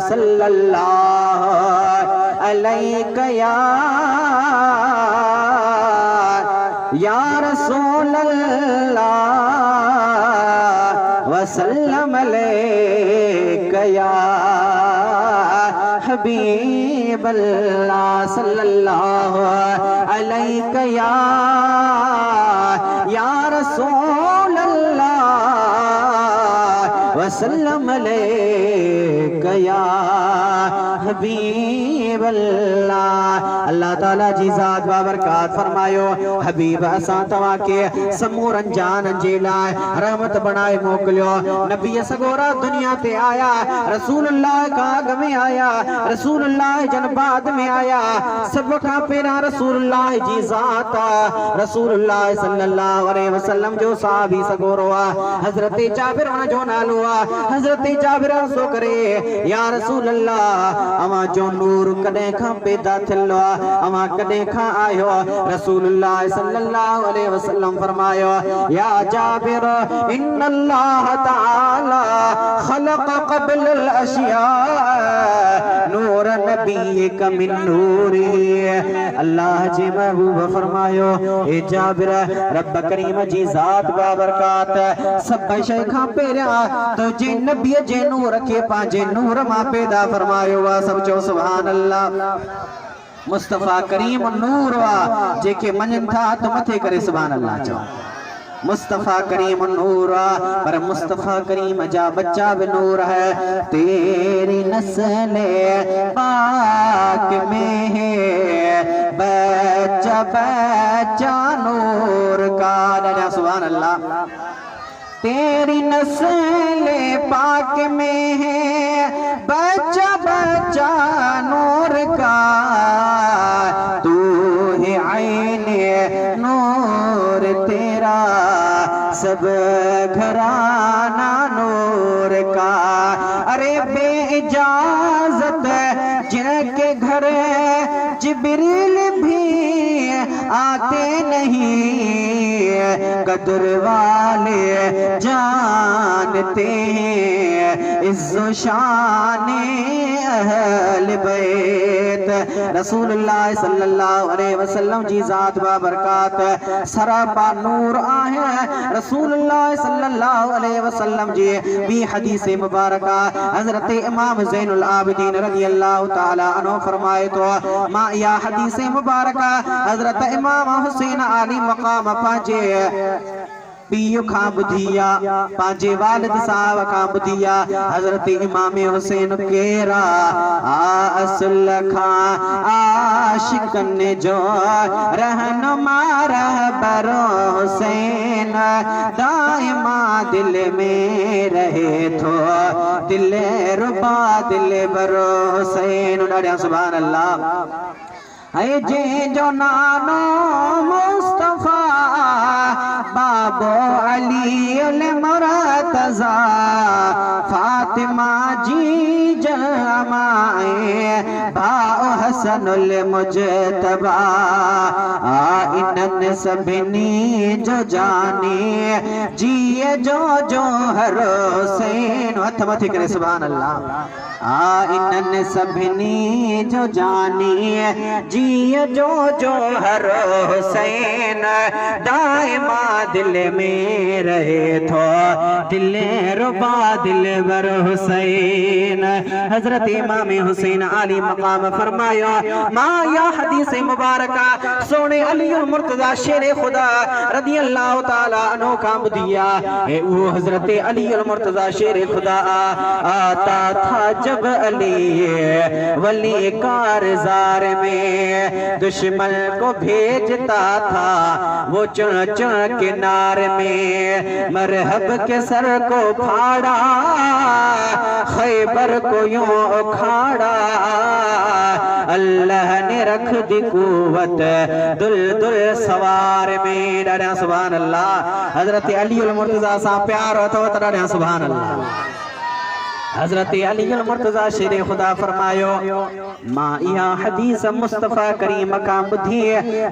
सल्लल्लाहु अलैहि या रसूल अल्लाह वसल्लम अलैका या हबीब अल्लाह सल्लल्लाहु अलैका या रसूल अल्लाह वसल्लम अलैका या हबीब अल्लाह। अल्लाह ताला जी ज़ात बाबरकात फरमायो हबीब असां तव्हां के समूर अंजान जे लाइ रहमत बनाए मोकिलियो। नबी सगोरा दुनिया ते आया, रसूलुल्लाह का अग में आया, रसूलुल्लाह जन बाद में आया। सब खां पहिरां रसूलुल्लाह जी ज़ात रसूलुल्लाह सल्लल्लाहु अलैहि वसल्लम जो साहबी सगोरो आ हज़रत जाबिर उन जो नालो आ। हज़रत जाबिर सो करे या रसूलल्लाह अवां जो नूर कदे खां पैदा थिलो आ, अवां कदे खां आयो। रसूलुल्लाह सल्लल्लाहु अलैहि वसल्लम फरमायो या जाबिर इन्नल्लाह तआला खलक़ क़ब्ल अल अशिया नूर नबीक मिन नूरी। अल्लाह जी महबूब फरमायो ए जाबिर रब करीम जी ज़ात बाबरकात सब शय खां पहिरियां तो जे नबी जे नूर के पांजे नूर मां पैदा फरमायो वा। सब चो सुभान अल्लाह। मुस्तफा करीम नूर वा जेके मञन था तो मथे करे सुभान अल्लाह चो। मुस्तफा करीम नूर पर मुस्तफा करीम जा बच्चा भी नूर है। तेरी नस्ल पाक में है बच्चा बच्चा नूर का। सुभान अल्लाह। तेरी नस्ल पाक में है बच्चा बच्चा नूर का। तू है आईने नूर तेरा सब घराना नूर का। अरे बेइजाजत जिनके घर जिब्रील भी आते नहीं कदर वाले जानते हैं इज्जो शान अहल बैत। रसूलुल्लाह सल्लल्लाहु अलैहि वसल्लम जी ज़ात बाबरकात सरापा नूर आहे। रसूलुल्लाह सल्लल्लाहु अलैहि वसल्लम जी भी हदीस मुबारका हज़रत इमाम ज़ैनुल आबिदीन रज़ियल्लाहु ताला अन्हु फरमाए तो मां या हदीस मुबारका हज़रत इमाम हुसैन आली मकाम पांजे पियो खां बुधिया पांजे वालिद साहब खां बुधिया हज़रत इमाम हुसैन केरा असल खां आशिकन जो रहनुमा रहबर हुसैन दाइमा दिल में रहे थो दिल रुबा दिल बरो हुसैन। सुभान अल्लाह। है जे जो नानो मुस्तफा बाबो अली अल मुर्तज़ा फातिमा जी जमाए भाओ हसनुल मुजतबा इनन सभिनी जो जाने जिए जो हर हुसैन। हथ मथे करे सुभान अल्लाह। इनन सभिनी जो जाने जिए जो हर हुसैन दाइमा दिल में रहे थो दिल रुबा दिल बर हुसैन। हजरत इमाम हुसैन आली मकाम फरमाया मां या हदीस मुबारका सोने अली मुर्तज़ा शेर खुदा रज़ी अल्लाह ताला अन्हु का बुदिया है। वो हजरत अली मुर्तज़ा शेर खुदा आता था जब अली वली कारज़ार में दुश्मन को भेजता था वो चुन चुन किनार में मरहब के सर को फाड़ा खैबर को यूं उखाड़ा अल्लाह ने रख दी कुव्वत दुल दुल सवार में। डाढ़िया सुभान अल्लाह। हजरत अली मुर्तज़ा सा प्यार हो तो डाढ़िया सुभान अल्लाह। हजरत अली मुर्तजा शेर खुदा फरमायो मां इहा हदीस मुस्तफा करीम का बुधी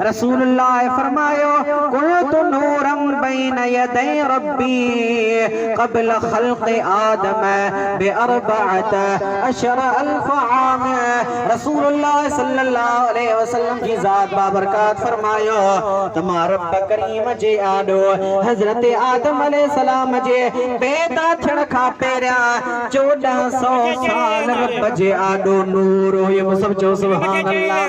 रसूलुल्लाह फरमायो कुन्तु नूरम बैन यदै रब्बी क़ब्ल खल्क़ आदम बिअरबअत अशर अल्फ आम। रसूलुल्लाह सल्लल्लाहु अलैहि वसल्लम की जात बाबरकत फरमायो तमा रब करीम जे आडो हजरत आदम अलैहि सलाम जे पैदा थियण खां पहिरियां 1400 साल रब जे आडो नूर हुयो। सब जो सुभान अल्लाह।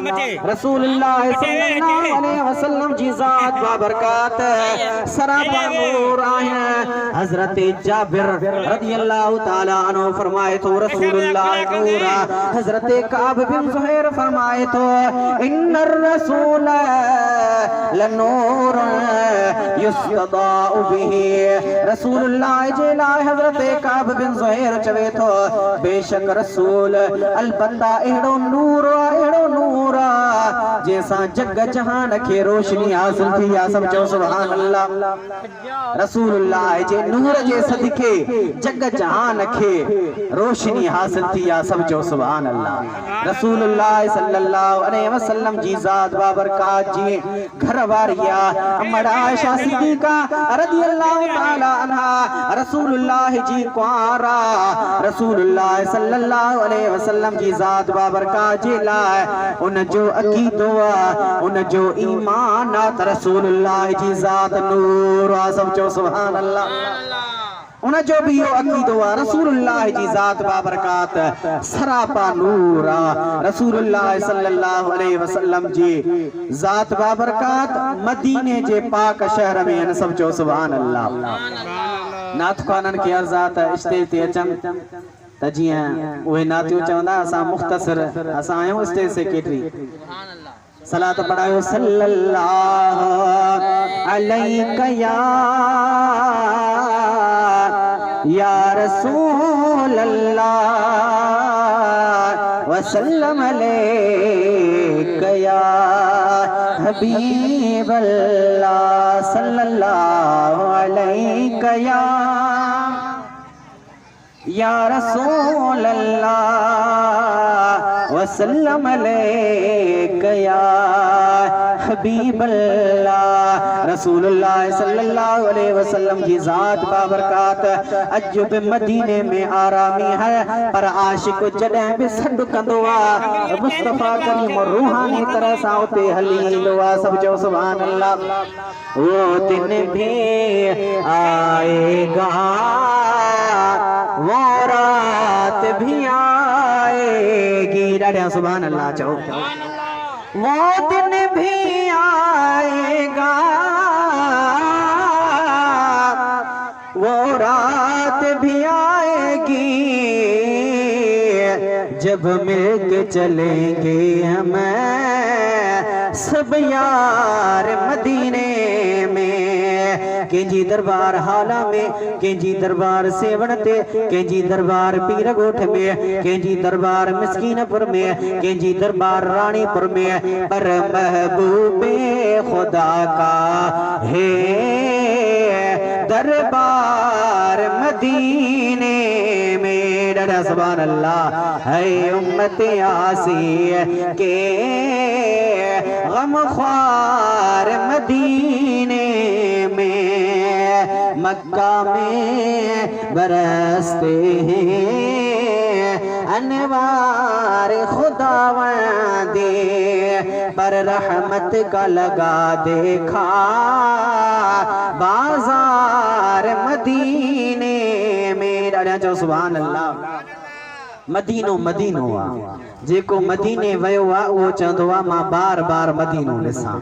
रसूलुल्लाह सल्लल्लाहु अलैहि वसल्लम जी जात बाबरकत सरापा नूर आया। हजरत जाबिर रदियल्लाहु ताला अन्हु फरमाए तो रसूलुल्लाह नूरा। हजरत काब बिन ज़ुहैर फरमाए तो इन्नर रसूल लनूर युस्तदाउ बिही। रसूलुल्लाह जे ला हजरत काब बिन ज़ुहैर चवे तो बेशक रसूल अलबत्ता एड़ो नूर जैसा जग जहान के रोशनी हासिल थी। या सब जो सुभान अल्लाह। रसूलुल्लाह जे नूर जे सदके जग जहान के रोशनी हासिल थी। या सब जो सुभान अल्लाह। रसूलुल्लाह सल्लल्लाहु अलैहि वसल्लम जी जात बाबरकत जी घर वारिया अम्मा आयशा सिद्दीका रदियल्लाहु ताला अन्हा रसूलुल्लाह जी कुआरा रसूलुल्लाह सल्लल्लाहु अलैहि वसल्लम जी जात बाबरकत जी लाए उन जो अकीदो उन जो ईमान रसूलुल्लाह जी जात नूर। सब जो सुभान अल्लाह। उन जो भी यो अकीदो रसूलुल्लाह जी जात बाबरकत सरापा नूर। रसूलुल्लाह सल्लल्लाहु अलैहि वसल्लम जी जात बाबरकत मदीने जे पाक शहर में। सब जो सुभान अल्लाह। नाथ खानन के अर्जात स्टेज ते अचन त जियां उहे नातियूं चवंदा असां मुख्तसर असां आहियूं स्टेज सेक्रेटरी सलात पढ़ायो सल्लल्लाहु अलैका या रसूल अल्लाह वसल्लम अलैका या हबीब अल्लाह सल्लल्लाहु अलैका या रसूल अल्लाह वसल्लम अलैका या हबीब अल्लाह। रसूलुल्लाह सल्लल्लाहु अलैहि वसल्लम जी जात बाबरकत अजुब मदीने में आरामी है पर आशिक जॾहिं बि सॾु कंदो आहे मुस्तफा करीम रूहानी तरह सां उते हली ईंदो आहे। सब जो सुभान अल्लाह। वो दिन भी आएगा वो रात भी आएगी। डाढ़िया सुभान अल्लाह चो। वो दिन भी आएगा वो रात भी आएगी जब मिलके चलेंगे हमें सब यार मदीने में। केंजी दरबार हाला में केंजी दरबार सेवण ते केंजी दरबार पीर गोठ में केंजी दरबार मिस्कीनपुर में केंजी दरबार रानीपुर में पर महबूबे खुदा का है दरबार मदीने में। डरा सुभान अल्लाह। है उम्मत आसी के गमख्वार मदीने में मक्का में बरसते हैं अनवार खुदावंदे पर रहमत का लगा देखा बाजार मदीने में। डाढ़िया चो सुभान अल्लाह। मदीनो मदीनो आ जेको मदीने वयो आ वो चंदो आ मां बार बार मदीनो ॾिसां।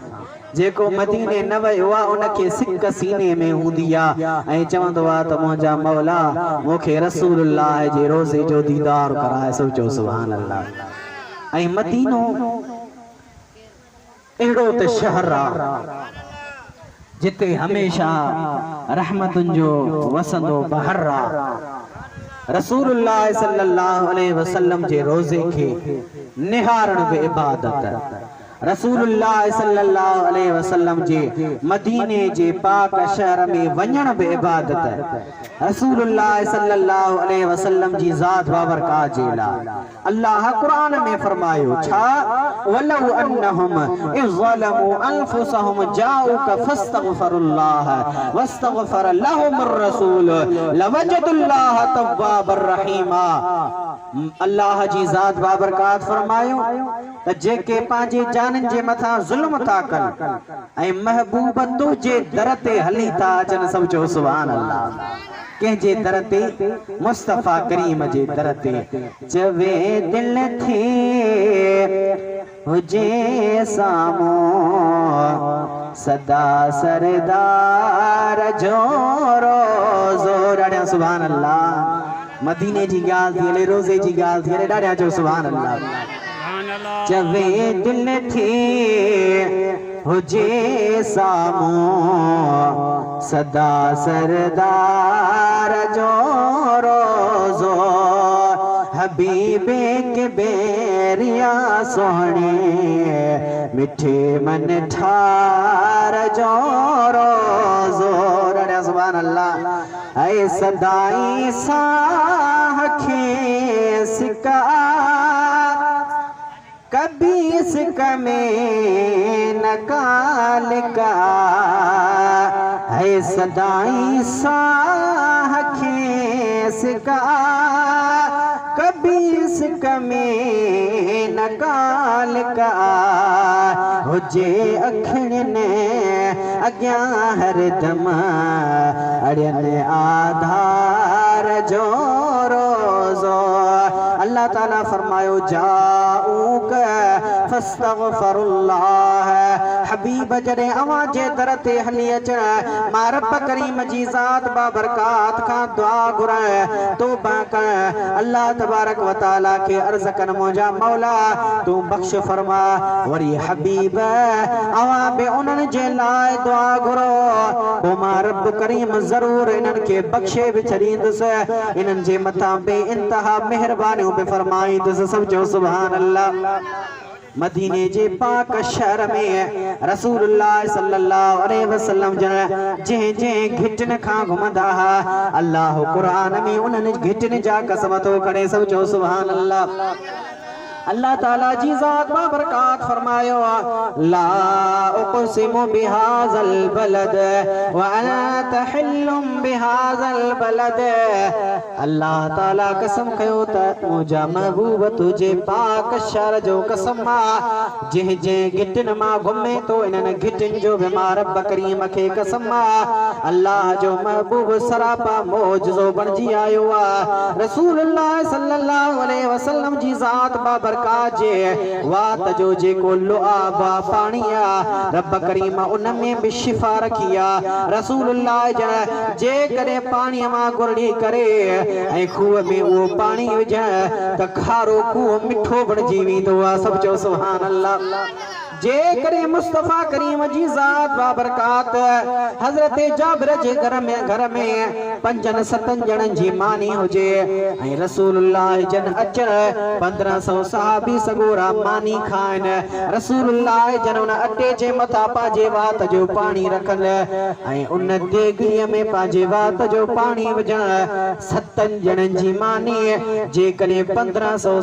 जेको मदीने न वयो आ उनखे सिक सीने में हूंदी आ ऐं चवंदो आ त मुंहिंजा मौला मूंखे रसूलुल्लाह जे रोज़े जो दीदार कराए। सोचो सुभान अल्लाह। ऐं मदीनो अहिड़ो त शहर आ जिते हमेशा रहमतुनि जो वसंदो बहर आ। रसूलुल्लाह सल्लल्लाहु अलैहि वसल्लम जे रोज़े के निहारण बि इबादत रसूलुल्लाह सल्लल्लाहु अलैहि वसल्लम जे मदीने जे पाक शहर में वञण बि इबादत है। रसूलुल्लाह सल्लल्लाहु अलैहि वसल्लम जी ज़ात बाबरकात जे लाइ अल्लाह कुरान में फरमायो छा वलौ अन्नहुम इज़ ज़लमू अनफुसहुम जाऊक फस्तगफरुल्लाह वस्तगफर लहुमुर रसूल लवजदुल्लाह तव्वाबर रहीमा। अल्लाह जी ज़ात बाबरकात फरमायो त जेके पांजे जानन जे मथा जुल्म था कन ऐं महबूब तुझे दर ते हली था अचन सब चो सुभान अल्लाह। के जे दर ते मुस्तफा करीम जे दर ते चवे दिल थे हुजे सामो सदा सरदार जो रोज़ो ॾाढा सुभान अल्लाह। मदीने जी गाल थी हले रोज़े जी गाल थी हले ॾाढा चो सुभान अल्लाह। चवे दिल थी हुजे सामो सदा सरदार जो रोज़ो हबीबे के बेरिया सोहणे मिठे मन ठार जो रोज़ो ॾाढा सुभान अल्लाह। ऐ सदाई साह खे सिका कभी सिक में नकाल का है सदाई साह खे सिका कभी सिक में नकाल का हुजे अखियन अग्या हरदम अड़ियन आधार जो रोज़ो। अल्लाह ताला फरमायो जाऊक फस्तगफरुल्लाह हबीब जड़े अवां जे दर ते हली अचण मां रब करीम जी ज़ात बाबरकात खां दुआ घुरां तौबा कर अल्लाह तबारक व तआला के अर्ज़ कन मुंहिंजा मौला तू बख्श फरमा वरी हबीब अवां बि उन्हनि जे लाइ दुआ घुरो पोइ मां रब करीम ज़रूर इन्हनि खे बख्शे बि छॾींदुसि इन्हनि जे मथां बेइंतहा महिरबानियूं बि फरमाईंदुसि सब चओ सुभान अल्लाह। मदीने जे पाक शहर में रसूलुल्लाह सल्लल्लाहु अलैहि वसल्लम जे घिटन खां घुमंदा हा अल्लाह कुरान में उन्हनि घिटन जा कसम थो खणे सब चओ सुभान अल्लाह। अल्लाह ताला जी ज़ात बाबरकात फरमायो ला उक़सिमु बिहाज़ल बलद व अनत हिल्लुम बिहाज़ल बलद। अल्लाह ताला कसम कयो त मुंहिंजा महबूब तुझे पाक शहर जो कसम जे जे गिटन मां घुमे तो इन्हनि गिटन जो बि मां रब करीम खे कसम अल्लाह जो महबूब सरापा मौजज़ो बणिजी आयो आहे। रसूलुल्लाह सल्लल्लाहु अलैहि वसल्लम जी ज़ात बाबरकात जे वात जो जेको लुआब पानी रब करीम उन में भी शिफा रखी रसूलुल्लाह जे करे पानी मां गुरड़ी करे ऐं खूह में वो पानी विझ त खारो खूह मिठो बणिजी वेंदो आहे सब चओ सुभान अल्लाह। जे करे मुस्तफा करीम जी ज़ात बाबरकात हजरत जाबिर जे घर में पंजन सतन जणन जी मानी हुजे ऐं रसूलुल्लाह जन अचर 1500 सहाबी सगोरा मानी खाइन रसूलुल्लाह जन उन अटे जे मथा पाजे वात जो पानी रखल ऐं उन देगड़ीअ में पाजे वात जो पानी विझण सतन जणन जी मानी जे करे 1500